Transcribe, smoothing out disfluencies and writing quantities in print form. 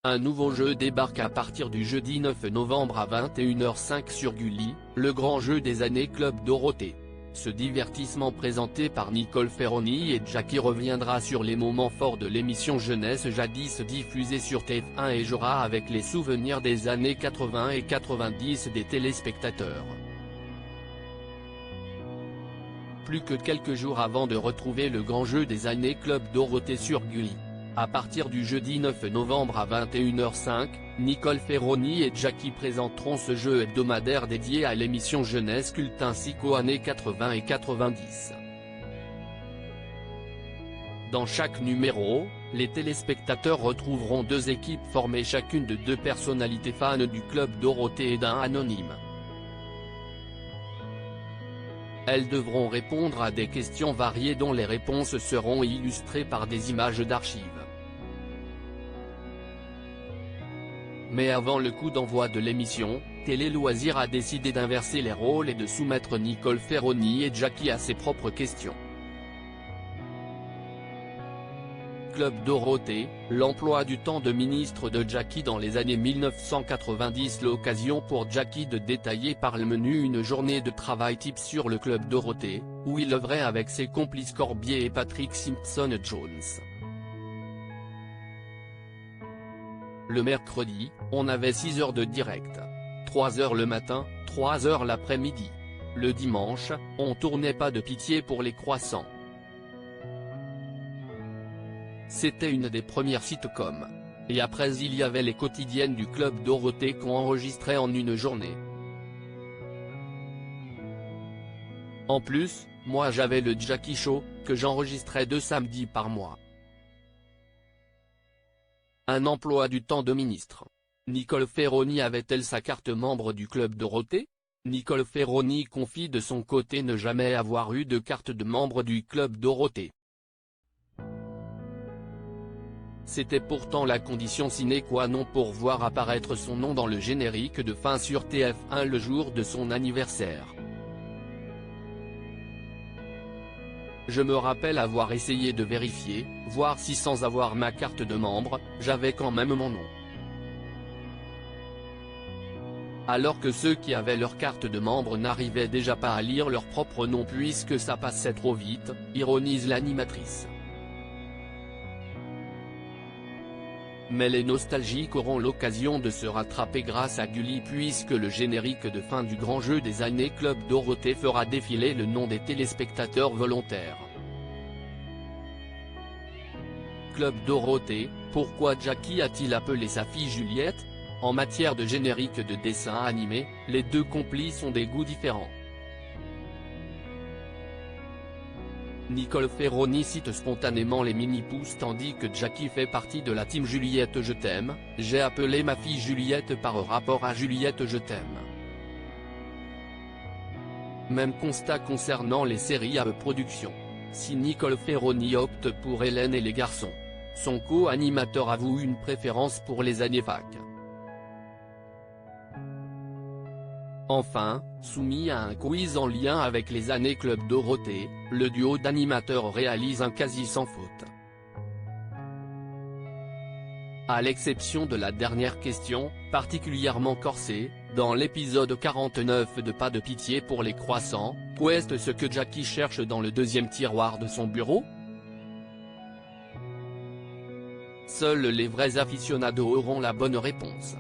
Un nouveau jeu débarque à partir du jeudi 9 novembre à 21h05 sur Gulli, le grand jeu des années Club Dorothée. Ce divertissement présenté par Nicole Ferroni et Jackie reviendra sur les moments forts de l'émission jeunesse jadis diffusée sur TF1 et jouera avec les souvenirs des années 80 et 90 des téléspectateurs. Plus que quelques jours avant de retrouver le grand jeu des années Club Dorothée sur Gulli. À partir du jeudi 9 novembre à 21h05, Nicole Ferroni et Jackie présenteront ce jeu hebdomadaire dédié à l'émission jeunesse culte ainsi qu'aux années 80 et 90. Dans chaque numéro, les téléspectateurs retrouveront deux équipes formées chacune de deux personnalités fans du Club Dorothée et d'un anonyme. Elles devront répondre à des questions variées dont les réponses seront illustrées par des images d'archives. Mais avant le coup d'envoi de l'émission, Télé Loisirs a décidé d'inverser les rôles et de soumettre Nicole Ferroni et Jackie à ses propres questions. Club Dorothée, l'emploi du temps de ministre de Jackie dans les années 1990. L'occasion pour Jackie de détailler par le menu une journée de travail type sur le Club Dorothée, où il œuvrait avec ses complices Corbier et Patrick Simpson-Jones. Le mercredi, on avait 6 heures de direct. 3 heures le matin, 3 heures l'après-midi. Le dimanche, on tournait Pas de pitié pour les croissants. C'était une des premières sitcoms. Et après il y avait les quotidiennes du Club Dorothée qu'on enregistrait en une journée. En plus, moi j'avais le Jackie Show, que j'enregistrais 2 samedis par mois. Un emploi du temps de ministre. Nicole Ferroni avait-elle sa carte membre du Club Dorothée? Nicole Ferroni confie de son côté ne jamais avoir eu de carte de membre du Club Dorothée. C'était pourtant la condition sine qua non pour voir apparaître son nom dans le générique de fin sur TF1 le jour de son anniversaire. Je me rappelle avoir essayé de vérifier, voir si sans avoir ma carte de membre, j'avais quand même mon nom. Alors que ceux qui avaient leur carte de membre n'arrivaient déjà pas à lire leur propre nom puisque ça passait trop vite, ironise l'animatrice. Mais les nostalgiques auront l'occasion de se rattraper grâce à Gulli puisque le générique de fin du grand jeu des années Club Dorothée fera défiler le nom des téléspectateurs volontaires. Club Dorothée, pourquoi Jackie a-t-il appelé sa fille Juliette? En matière de générique de dessin animé, les deux complices ont des goûts différents. Nicole Ferroni cite spontanément les mini-pousses tandis que Jackie fait partie de la team Juliette je t'aime, j'ai appelé ma fille Juliette par rapport à Juliette je t'aime. Même constat concernant les séries à production. Si Nicole Ferroni opte pour Hélène et les garçons, son co-animateur avoue une préférence pour les années fac. Enfin, soumis à un quiz en lien avec les années Club Dorothée, le duo d'animateurs réalise un quasi sans faute. À l'exception de la dernière question, particulièrement corsée, dans l'épisode 49 de Pas de pitié pour les croissants, qu'est ce que Jackie cherche dans le deuxième tiroir de son bureau? Seuls les vrais aficionados auront la bonne réponse.